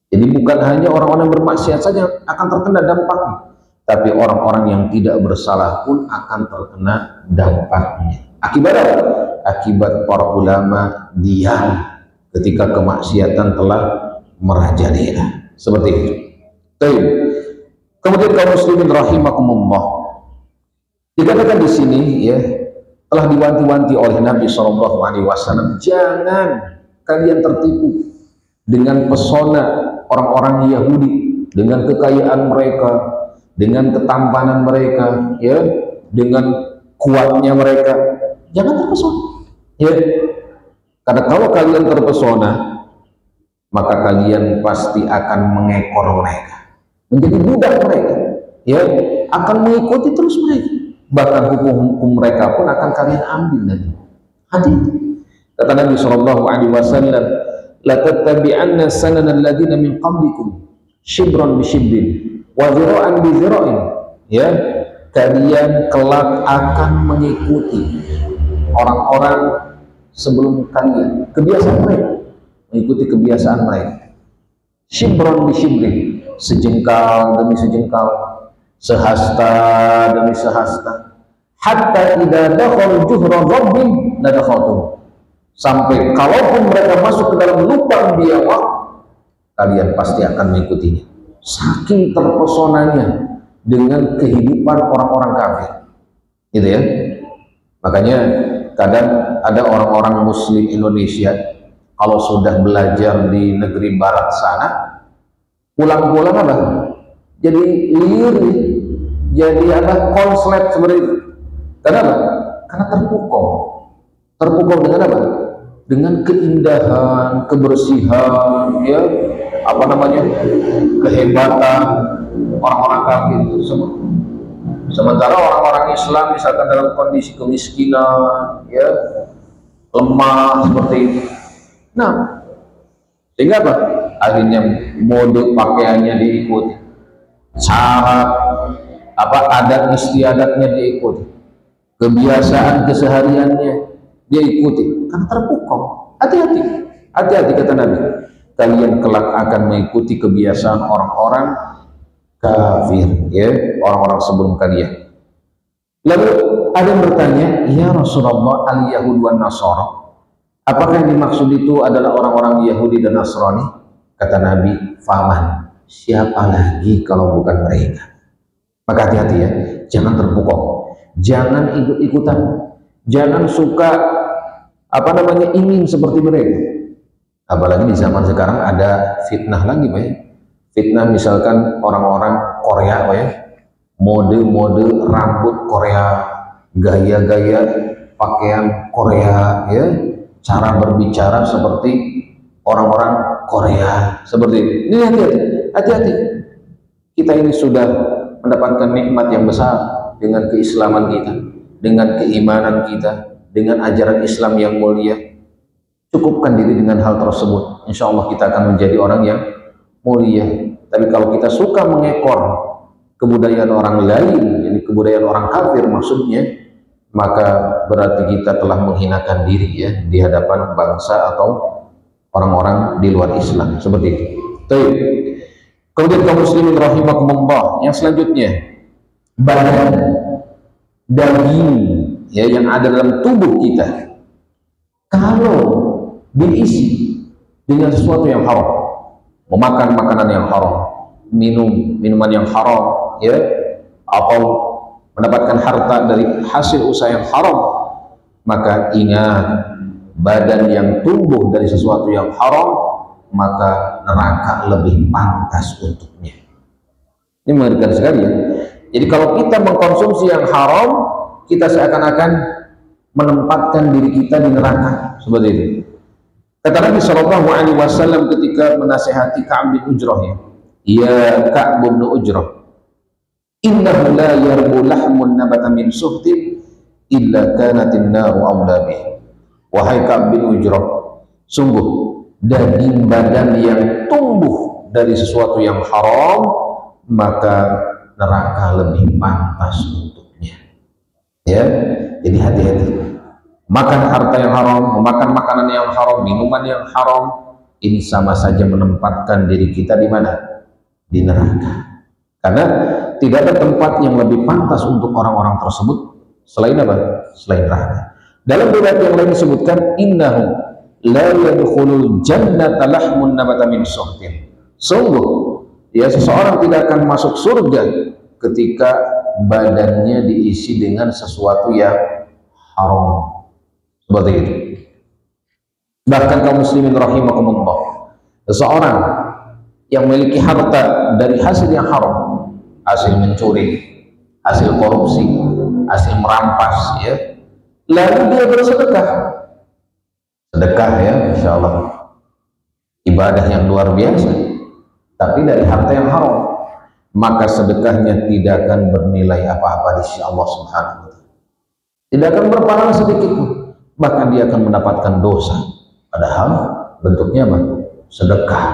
[SPEAKER 1] Jadi bukan hanya orang-orang bermaksiat saja akan terkena dampaknya, tapi orang-orang yang tidak bersalah pun akan terkena dampaknya. Akibat apa? Akibat para ulama diam ketika kemaksiatan telah merajalela. Seperti itu. Baik. Kemudian kaum muslimin rahimakumullah, dikatakan di sini ya, telah diwanti-wanti oleh Nabi SAW, jangan kalian tertipu dengan pesona orang-orang Yahudi, dengan kekayaan mereka, dengan ketampanan mereka, ya, dengan kuatnya mereka. Jangan terpesona, ya. Karena kalau kalian terpesona, maka kalian pasti akan mengekor mereka, menjadi budak mereka, ya, akan mengikuti terus mereka. Bahkan hukum-hukum mereka pun akan kalian ambil nanti. Hati-hati. Kata Nabi SAW, la tattabi'anna sanana alladziina min qablikum shibran bi shibrin wa zira'an bi zira'in. Ya, kalian kelak akan mengikuti orang-orang sebelum kalian, kebiasaan mereka, mengikuti kebiasaan mereka. Shibran bi shibrin, sejengkal demi sejengkal, sehasta demi sehasta, hatta idza dakhalu juhra rabbin la dakhaltum, sampai kalaupun mereka masuk ke dalam lubang biawak, kalian pasti akan mengikutinya. Saking terpesonanya dengan kehidupan orang-orang kafir, gitu ya. Makanya kadang ada orang-orang muslim Indonesia kalau sudah belajar di negeri barat sana, pulang-pulang apa? Jadi lirik, jadi apa, konslet seperti itu. Kenapa? Karena terpukau dengan apa? Dengan keindahan, kebersihan, ya, apa namanya, kehebatan orang-orang kafir tersebut. Sementara orang-orang Islam misalkan dalam kondisi kemiskinan, ya, lemah seperti itu. Nah, sehingga apa? Akhirnya mode pakaiannya diikuti, syarat apa adat istiadatnya diikuti, kebiasaan kesehariannya dia ikuti, karena terpukau. Hati-hati, hati-hati kata Nabi, kalian kelak akan mengikuti kebiasaan orang-orang kafir, ya, orang-orang sebelum kalian. Lalu ada yang bertanya, ya Rasulullah, al-Yahud wan Nasara, apakah yang dimaksud itu adalah orang-orang Yahudi dan Nasrani? Kata Nabi, faman, siapa lagi kalau bukan mereka? Maka hati-hati ya, jangan terpukau, jangan ikut-ikutan, jangan suka apa namanya ingin seperti mereka. Apalagi di zaman sekarang ada fitnah lagi, Pak ya. Fitnah misalkan orang-orang Korea, Pak ya, mode-mode rambut Korea, gaya-gaya pakaian Korea, ya, cara berbicara seperti orang-orang Korea, seperti ini. Ini hati-hati, hati-hati. Kita ini sudah mendapatkan nikmat yang besar dengan keislaman kita, dengan keimanan kita, dengan ajaran Islam yang mulia. Cukupkan diri dengan hal tersebut, insya Allah kita akan menjadi orang yang mulia. Tapi kalau kita suka mengekor kebudayaan orang lain, ini kebudayaan orang kafir maksudnya, maka berarti kita telah menghinakan diri ya di hadapan bangsa atau orang-orang di luar Islam, seperti itu. Baik. Kemudian kaum muslimin rahimakumullah, yang selanjutnya, badan, daging ya yang ada dalam tubuh kita, kalau diisi dengan sesuatu yang haram, memakan makanan yang haram, minum minuman yang haram, ya, atau mendapatkan harta dari hasil usaha yang haram, maka ingat, badan yang tumbuh dari sesuatu yang haram, maka neraka lebih pantas untuknya. Ini mengerikan sekali ya. Jadi kalau kita mengkonsumsi yang haram, kita seakan-akan menempatkan diri kita di neraka, seperti itu. Kata Nabi SAW ketika menasihati Ka'ab bin Ujrah, ya Ka'ab bin Ujrah, innahu la yarbu lahmun nabata min suhtin illa kanatin naru awla bih. Wahai Ka'ab bin Ujrah, sungguh daging badan yang tumbuh dari sesuatu yang haram, maka neraka lebih pantas untuknya. Ya, jadi hati-hati. Makan harta yang haram, memakan makanan yang haram, minuman yang haram, ini sama saja menempatkan diri kita di mana? Di neraka. Karena tidak ada tempat yang lebih pantas untuk orang-orang tersebut selain apa? Selain neraka. Dalam riwayat yang lain disebutkan, innahu la yadkhulul jannata lahmun nabata min suhtin. Sungguh, ya, seseorang tidak akan masuk surga ketika badannya diisi dengan sesuatu yang haram. Seperti itu. Bahkan kaum muslimin rahimakumullah, seseorang yang memiliki harta dari hasil yang haram, hasil mencuri, hasil korupsi, hasil merampas, ya, lalu dia bersedekah, sedekah, ya, insya Allah ibadah yang luar biasa, tapi dari harta yang haram, maka sedekahnya tidak akan bernilai apa-apa di sisi Allah Subhanahu wa Ta'ala, tidak akan berpahala sedikit pun, bahkan dia akan mendapatkan dosa. Padahal bentuknya apa? Sedekah,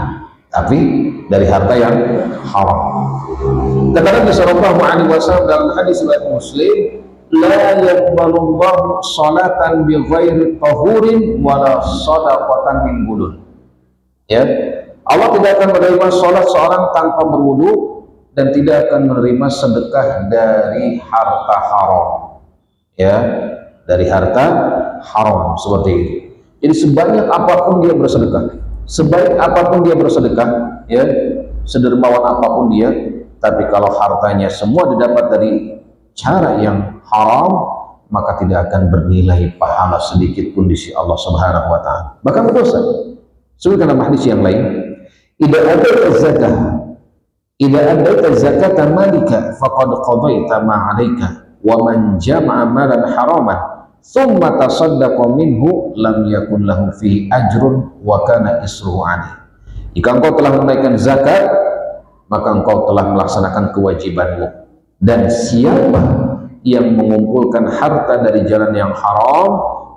[SPEAKER 1] tapi dari harta yang haram. Kata Nabi sallallahu alaihi wasallam dalam hadis riwayat Muslim, la yaqbalullahu salatan bi ghairi tahurin wala shadaqatan min bulun. Ya, Allah tidak akan menerima salat seorang tanpa berwudu dan tidak akan menerima sedekah dari harta haram. Ya, dari harta haram seperti itu. Jadi sebanyak apapun dia bersedekah, sebaik apapun dia bersedekah, ya, sedermawan apapun dia, tapi kalau hartanya semua didapat dari cara yang haram, maka tidak akan bernilai pahala sedikit pun di sisi Allah Subhanahu wa Ta'ala. Bahkan berdosa. Sebutkan dalam hadis yang lain, idza adaita zakah, idza adaita zakata malika faqad qadaita ma 'alaika wa man jama'a malan haraman thumma tasaddaqa minhu lam yakun lahu fihi ajrun wa kana isruhu anhu. Jika engkau telah menunaikan zakat, maka engkau telah melaksanakan kewajibanmu, dan siapa yang mengumpulkan harta dari jalan yang haram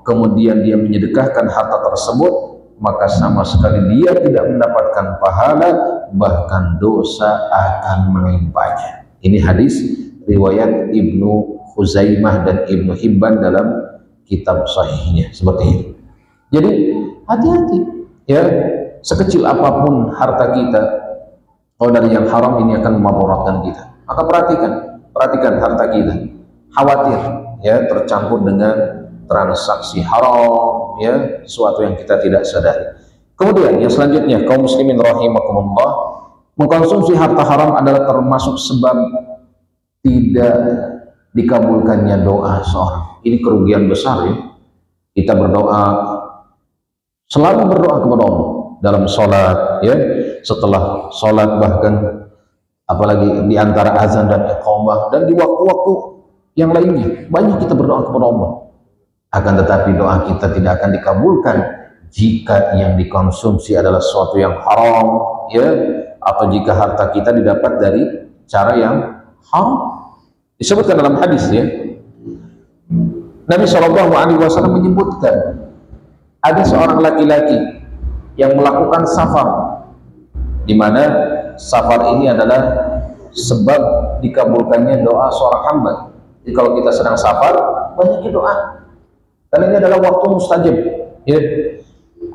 [SPEAKER 1] kemudian dia menyedekahkan harta tersebut, maka sama sekali dia tidak mendapatkan pahala, bahkan dosa akan menimpanya. Ini hadis riwayat Ibnu Khuzaimah dan Ibnu Hibban dalam kitab sahihnya, seperti itu. Jadi hati-hati, ya, sekecil apapun harta kita, kalau dari yang haram ini akan memudaratkan kita, maka perhatikan harta kita. Khawatir, ya, tercampur dengan transaksi haram, ya, sesuatu yang kita tidak sadari. Kemudian yang selanjutnya, kaum muslimin rahimakumullah, mengkonsumsi harta haram adalah termasuk sebab tidak dikabulkannya doa seorang. Ini kerugian besar, ya. Kita berdoa, selalu berdoa kepada Allah dalam sholat, ya, setelah sholat, bahkan apalagi di antara azan dan iqamah, dan di waktu-waktu yang lainnya banyak kita berdoa kepada Allah. Akan tetapi doa kita tidak akan dikabulkan jika yang dikonsumsi adalah sesuatu yang haram, ya, atau jika harta kita didapat dari cara yang haram. Disebutkan dalam hadis, ya, Nabi SAW menyebutkan ada seorang laki-laki yang melakukan safar, di mana safar ini adalah sebab dikabulkannya doa seorang hamba. Jadi kalau kita sedang safar, banyak doa, karena ini adalah waktu mustajab, ya.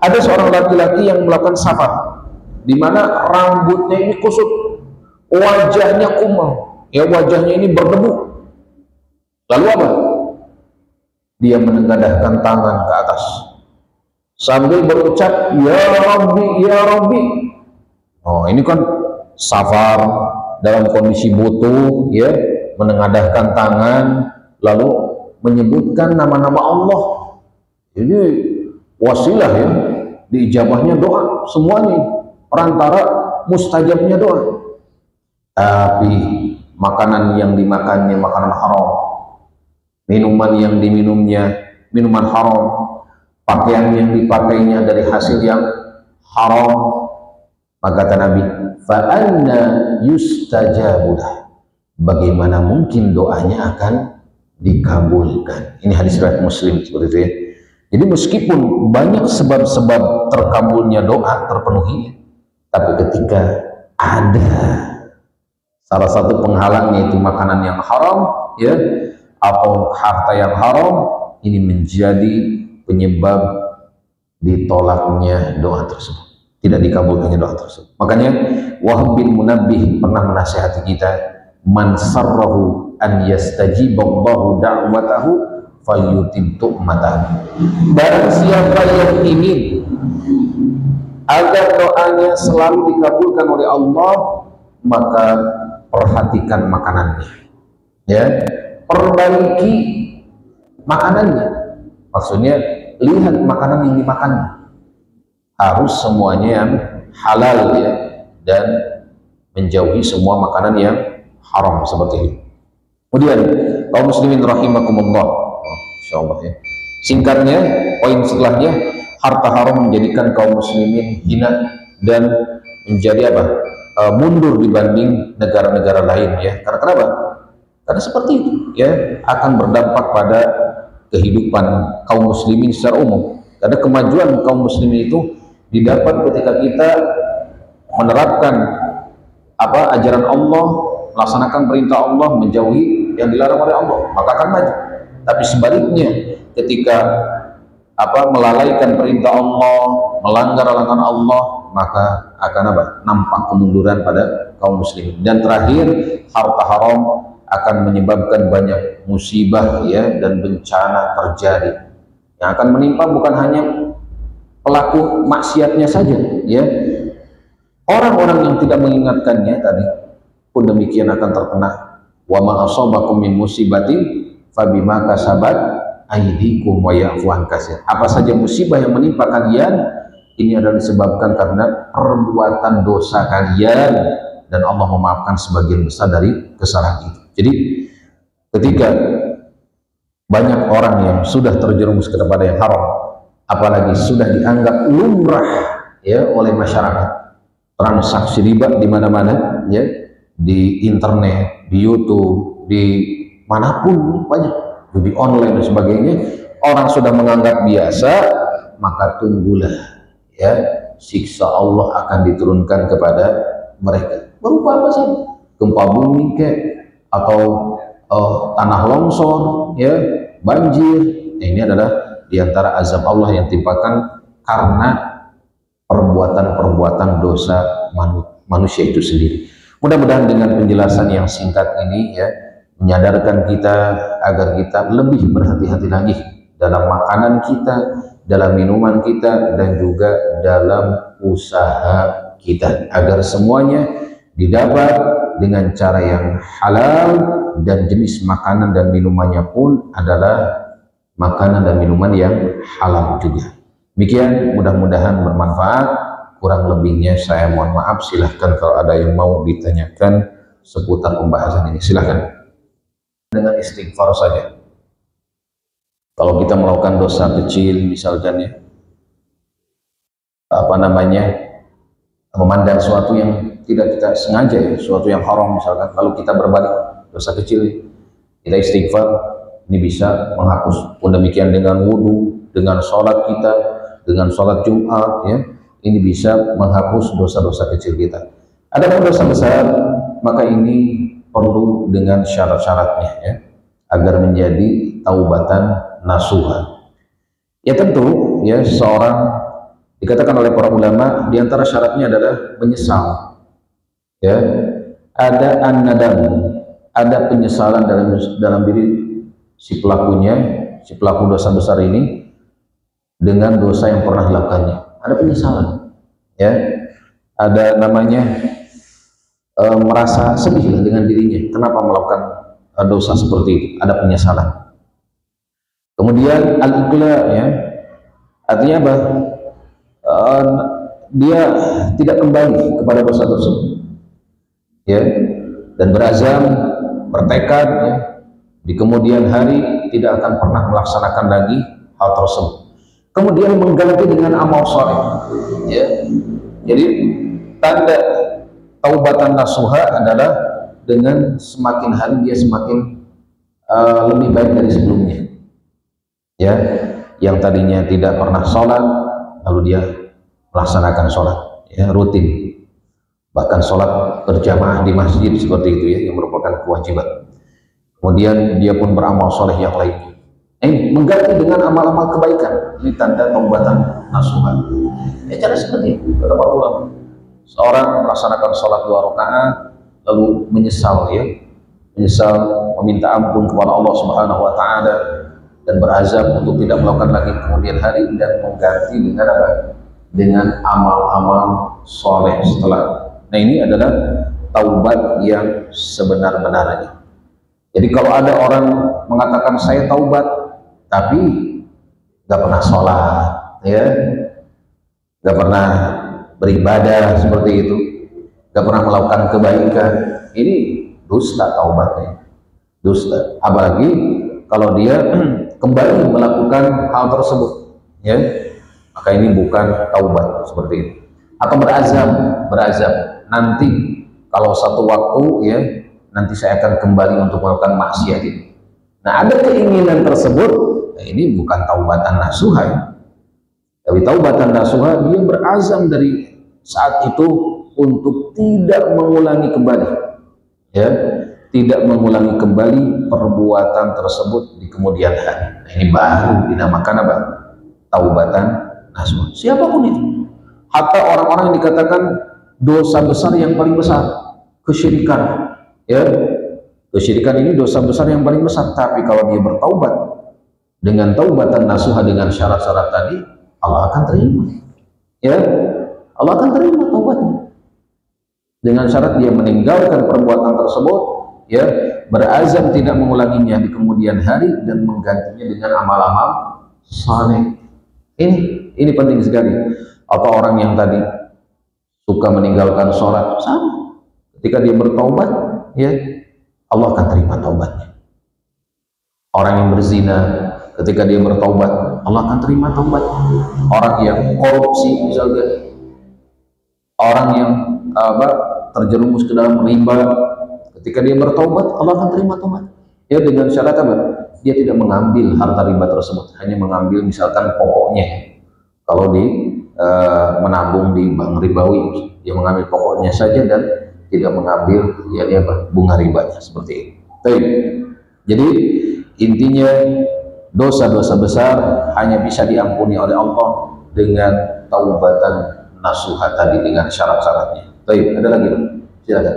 [SPEAKER 1] Ada seorang laki-laki yang melakukan safar, di mana rambutnya ini kusut, wajahnya kumal, ya, wajahnya ini berdebu. Lalu apa? Dia menengadahkan tangan ke atas sambil berucap, ya Rabbi, ya Rabbi. Oh, ini kan safar dalam kondisi butuh, ya, menengadahkan tangan lalu menyebutkan nama-nama Allah. Ini wasilah, ya, diijabahnya doa, semuanya perantara mustajabnya doa. Tapi makanan yang dimakannya makanan haram, minuman yang diminumnya minuman haram, pakaian yang dipakainya dari hasil yang haram, maka kata Nabi, fa anna yustajabulah, bagaimana mungkin doanya akan dikabulkan. Ini hadis riwayat Muslim, seperti itu, ya. Jadi meskipun banyak sebab-sebab terkabulnya doa terpenuhi, tapi ketika ada salah satu penghalangnya itu makanan yang haram, ya, atau harta yang haram, ini menjadi penyebab ditolaknya doa tersebut, tidak dikabulkannya doa tersebut. Makanya Wahab bin Munabbih pernah menasihati kita, man sarrahu an yastajiballahu da'watahu falyutim tu'matahu. Barang siapa yang ingin agar doanya selalu dikabulkan oleh Allah, maka perhatikan makanannya, ya, perbaiki makanannya. Maksudnya lihat makanan yang dimakan, harus semuanya yang halal, ya, dan menjauhi semua makanan yang haram seperti ini. Kemudian kaum muslimin rahimakumullah, insyaallah, ya, singkatnya poin setelahnya, harta haram menjadikan kaum muslimin hina dan menjadi apa? Mundur dibanding negara-negara lain, ya. Karena kenapa? Karena seperti itu, ya, akan berdampak pada kehidupan kaum muslimin secara umum. Karena kemajuan kaum muslimin itu didapat ketika kita menerapkan ajaran Allah, melaksanakan perintah Allah, menjauhi yang dilarang oleh Allah, maka akan maju. Tapi sebaliknya, ketika melalaikan perintah Allah, melanggar larangan Allah, maka akan nampak kemunduran pada kaum muslimin. Dan terakhir, harta haram akan menyebabkan banyak musibah, ya, dan bencana terjadi yang akan menimpa bukan hanya pelaku maksiatnya saja, ya, orang-orang yang tidak mengingatkannya tadi pun demikian akan terkena. Wa ma asabakum min musibatin fabima kasabat aydikum wa ya'fu an katsir. Apa saja musibah yang menimpa kalian, ini adalah disebabkan karena perbuatan dosa kalian, dan Allah memaafkan sebagian besar dari kesalahan itu. Jadi ketika banyak orang yang sudah terjerumus kepada yang haram, apalagi sudah dianggap lumrah, ya, oleh masyarakat, transaksi riba di mana-mana, ya, di internet, di YouTube, di manapun banyak, di online dan sebagainya, orang sudah menganggap biasa, maka tunggulah, ya, siksa Allah akan diturunkan kepada mereka. Berupa apa saja, gempa bumi atau tanah longsor, ya, banjir. Nah, ini adalah diantara azab Allah yang timpakan karena perbuatan-perbuatan dosa manusia itu sendiri. Mudah-mudahan dengan penjelasan yang singkat ini, ya, menyadarkan kita agar kita lebih berhati-hati lagi dalam makanan kita, dalam minuman kita, dan juga dalam usaha kita, agar semuanya didapat dengan cara yang halal, dan jenis makanan dan minumannya pun adalah makanan dan minuman yang halal juga. Demikian, mudah-mudahan bermanfaat. Kurang lebihnya saya mohon maaf. Silahkan kalau ada yang mau ditanyakan seputar pembahasan ini, silahkan. Dengan istighfar saja. Kalau kita melakukan dosa kecil, misalkan, ya, memandang sesuatu yang tidak kita sengaja, ya, sesuatu yang haram misalkan, lalu kita berbalik dosa kecil, kita istighfar, ini bisa menghapus. Pun demikian dengan wudhu, dengan sholat kita, dengan sholat Jumat, ya, ini bisa menghapus dosa-dosa kecil kita. Adapun dosa besar, maka ini perlu dengan syarat-syaratnya, ya, agar menjadi taubatan nasuha. Ya tentu, ya, seorang dikatakan oleh para ulama, diantara syaratnya adalah menyesal, ya, ada an-nadam, ada penyesalan dalam diri si pelakunya, si pelaku dosa besar ini, dengan dosa yang pernah dilakukannya. Ada penyesalan, ya, ada namanya merasa sedih dengan dirinya, kenapa melakukan dosa seperti itu, ada penyesalan. Kemudian al-iqla, ya, artinya apa? Dia tidak kembali kepada dosa tersebut, ya, dan berazam, bertekad, ya, di kemudian hari tidak akan pernah melaksanakan lagi hal tersebut. Kemudian mengganti dengan amal saleh, ya. Jadi tanda taubatan nasuha adalah dengan semakin hari dia semakin lebih baik dari sebelumnya, ya. Yang tadinya tidak pernah sholat, lalu dia melaksanakan sholat, ya, rutin, bahkan sholat berjamaah di masjid seperti itu, ya, yang merupakan kewajiban. kemudian dia pun beramal soleh yang lainnya. Mengganti dengan amal-amal kebaikan. Ini tanda taubatan nasuha. Cara seperti itu kata para ulama. Seorang melaksanakan sholat 2 rakaat lalu menyesal, menyesal, meminta ampun kepada Allah Subhanahu wa taala dan berazam untuk tidak melakukan lagi kemudian hari, dan mengganti dengan apa? Dengan amal-amal soleh setelah. Nah, ini adalah taubat yang sebenar-benarnya. Jadi kalau ada orang mengatakan saya taubat tapi nggak pernah sholat, nggak pernah beribadah seperti itu, nggak pernah melakukan kebaikan, ini dusta taubatnya, dusta. Apalagi kalau dia kembali melakukan hal tersebut, maka ini bukan taubat seperti itu. Atau berazam nanti kalau satu waktu nanti saya akan kembali untuk melakukan maksiat ini. Nah, ada keinginan tersebut, nah ini bukan taubatan nasuha. Tapi taubatan nasuha dia berazam dari saat itu untuk tidak mengulangi kembali, tidak mengulangi kembali perbuatan tersebut di kemudian hari. Nah, ini baru dinamakan apa? Taubatan nasuha. Siapapun itu, hatta orang-orang yang dikatakan dosa besar yang paling besar, kesyirikan. Kesyirikan ini dosa besar yang paling besar, tapi kalau dia bertaubat dengan taubatan nasuha dengan syarat-syarat tadi, Allah akan terima. Allah akan terima taubatnya. Dengan syarat dia meninggalkan perbuatan tersebut, berazam tidak mengulanginya di kemudian hari dan menggantinya dengan amal-amal saleh. Ini penting sekali. Atau orang yang tadi suka meninggalkan sholat, sama. Ketika dia bertaubat, Allah akan terima taubatnya. Orang yang berzina, ketika dia bertaubat, Allah akan terima taubatnya. Orang yang korupsi misalnya, orang yang terjerumus ke dalam riba, ketika dia bertaubat, Allah akan terima taubat. Dengan syarat apa? Dia tidak mengambil harta riba tersebut, hanya mengambil misalkan pokoknya. Kalau menabung di bank ribawi, dia mengambil pokoknya saja dan tidak mengambil bunga ribanya, seperti itu. Jadi intinya dosa-dosa besar hanya bisa diampuni oleh Allah dengan taubatan nasuha tadi dengan syarat-syaratnya. Ada lagi, silakan.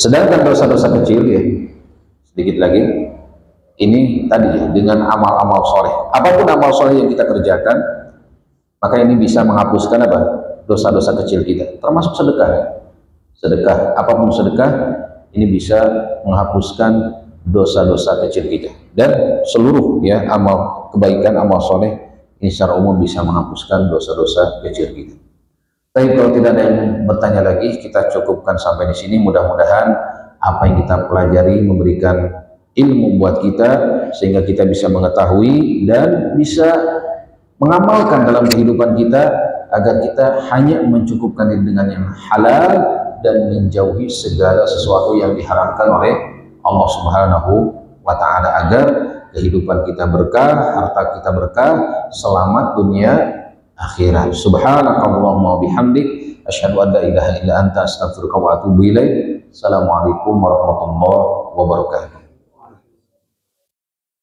[SPEAKER 1] Sedangkan dosa-dosa kecil sedikit lagi. Ini tadi dengan amal-amal soleh. Apapun amal soleh yang kita kerjakan, maka ini bisa menghapuskan apa? Dosa-dosa kecil kita, termasuk sedekah. Sedekah, apapun sedekah, ini bisa menghapuskan dosa-dosa kecil kita. Dan seluruh amal kebaikan, amal soleh, ini secara umum bisa menghapuskan dosa-dosa kecil kita. Tapi kalau tidak ada yang bertanya lagi, kita cukupkan sampai di sini. Mudah-mudahan apa yang kita pelajari memberikan ilmu buat kita, sehingga kita bisa mengetahui dan bisa mengamalkan dalam kehidupan kita, agar kita hanya mencukupkan diri dengan yang halal dan menjauhi segala sesuatu yang diharamkan oleh Allah Subhanahu wa ta'ala, agar kehidupan kita berkah, harta kita berkah, selamat dunia akhirat. Subhanakallahumma bihamdik, asyhadu an la ilaha illa anta, astaghfiruka wa atubu ilaik. Assalamualaikum warahmatullahi wabarakatuh.